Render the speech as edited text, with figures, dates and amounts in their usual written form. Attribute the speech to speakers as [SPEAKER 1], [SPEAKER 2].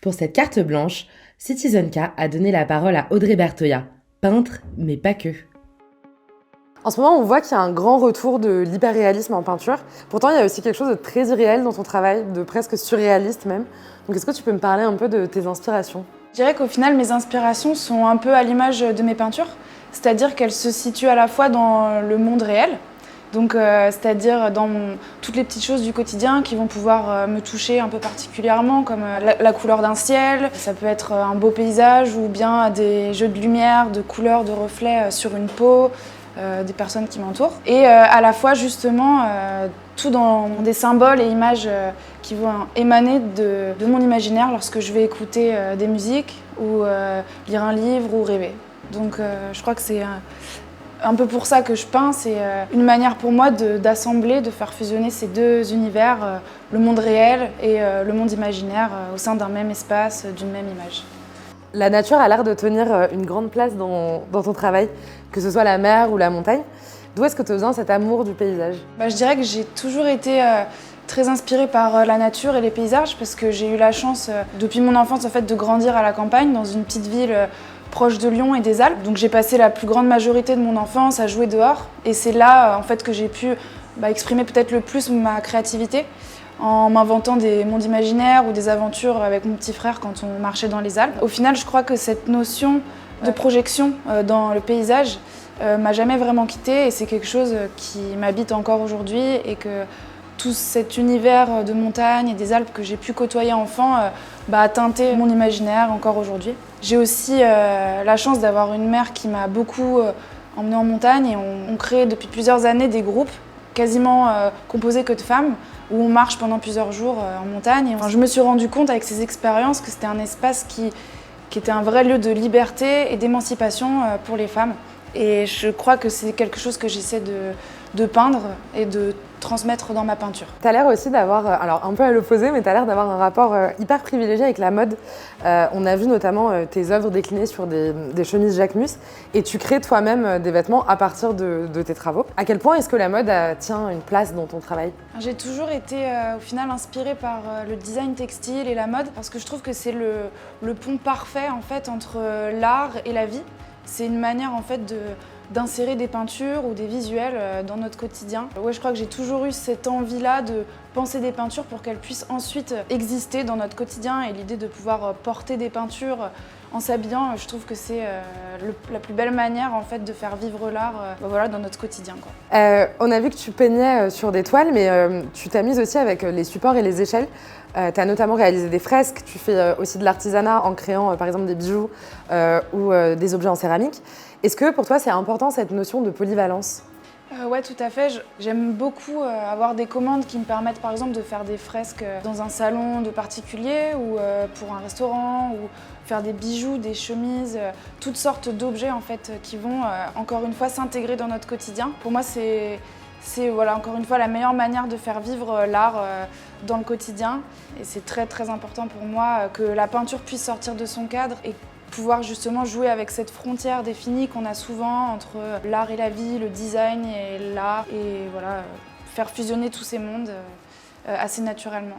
[SPEAKER 1] Pour cette carte blanche, Citizen K a donné la parole à Audrey Bertoya, peintre, mais pas que. En ce moment, on voit qu'il y a un grand retour de l'hyperréalisme en peinture. Pourtant, il y a aussi quelque chose de très irréel dans ton travail, de presque surréaliste même. Donc, est-ce que tu peux me parler un peu de tes inspirations ?
[SPEAKER 2] Je dirais qu'au final, mes inspirations sont un peu à l'image de mes peintures, c'est-à-dire qu'elles se situent à la fois dans le monde réel, donc c'est-à-dire dans toutes les petites choses du quotidien qui vont pouvoir me toucher un peu particulièrement, comme la couleur d'un ciel, ça peut être un beau paysage ou bien des jeux de lumière, de couleurs, de reflets sur une peau, des personnes qui m'entourent. Et à la fois justement tout dans des symboles et images qui vont émaner de mon imaginaire lorsque je vais écouter des musiques ou lire un livre ou rêver. Donc je crois que c'est un peu pour ça que je peins, c'est une manière pour moi d'assembler, de faire fusionner ces deux univers, le monde réel et le monde imaginaire au sein d'un même espace, d'une même image.
[SPEAKER 1] La nature a l'air de tenir une grande place dans ton travail, que ce soit la mer ou la montagne. D'où est-ce que te vient cet amour du paysage ?
[SPEAKER 2] Je dirais que j'ai toujours été très inspirée par la nature et les paysages parce que j'ai eu la chance, depuis mon enfance, en fait, de grandir à la campagne, dans une petite ville proche de Lyon et des Alpes. Donc j'ai passé la plus grande majorité de mon enfance à jouer dehors. Et c'est là, en fait, que j'ai pu exprimer peut-être le plus ma créativité, en m'inventant des mondes imaginaires ou des aventures avec mon petit frère quand on marchait dans les Alpes. Au final, je crois que cette notion de projection dans le paysage m'a jamais vraiment quittée et c'est quelque chose qui m'habite encore aujourd'hui et que tout cet univers de montagne et des Alpes que j'ai pu côtoyer enfant a teinté mon imaginaire encore aujourd'hui. J'ai aussi la chance d'avoir une mère qui m'a beaucoup emmenée en montagne et on crée depuis plusieurs années des groupes quasiment composés que de femmes où on marche pendant plusieurs jours en montagne. Et je me suis rendu compte avec ces expériences que c'était un espace qui était un vrai lieu de liberté et d'émancipation pour les femmes. Et je crois que c'est quelque chose que j'essaie de peindre et de transmettre dans ma peinture.
[SPEAKER 1] Tu as l'air aussi d'avoir, alors un peu à l'opposé, mais tu as l'air d'avoir un rapport hyper privilégié avec la mode. On a vu notamment tes œuvres déclinées sur des chemises Jacquemus et tu crées toi-même des vêtements à partir de tes travaux. À quel point est-ce que la mode tient une place dans ton travail ?
[SPEAKER 2] J'ai toujours été au final inspirée par le design textile et la mode parce que je trouve que c'est le pont parfait en fait entre l'art et la vie. C'est une manière en fait d'insérer des peintures ou des visuels dans notre quotidien. Ouais, je crois que j'ai toujours eu cette envie-là de penser des peintures pour qu'elles puissent ensuite exister dans notre quotidien et l'idée de pouvoir porter des peintures en s'habillant, je trouve que c'est la plus belle manière en fait de faire vivre l'art dans notre quotidien, quoi.
[SPEAKER 1] On a vu que tu peignais sur des toiles, mais tu t'amuses aussi avec les supports et les échelles. Tu as notamment réalisé des fresques, tu fais aussi de l'artisanat en créant par exemple des bijoux ou des objets en céramique. Est-ce que pour toi c'est important cette notion de polyvalence ?
[SPEAKER 2] Ouais, tout à fait. J'aime beaucoup avoir des commandes qui me permettent par exemple de faire des fresques dans un salon de particulier ou pour un restaurant ou faire des bijoux, des chemises, toutes sortes d'objets en fait qui vont encore une fois s'intégrer dans notre quotidien. Pour moi, c'est encore une fois la meilleure manière de faire vivre l'art dans le quotidien et c'est très très important pour moi que la peinture puisse sortir de son cadre et pouvoir justement jouer avec cette frontière définie qu'on a souvent entre l'art et la vie, le design et l'art et faire fusionner tous ces mondes assez naturellement.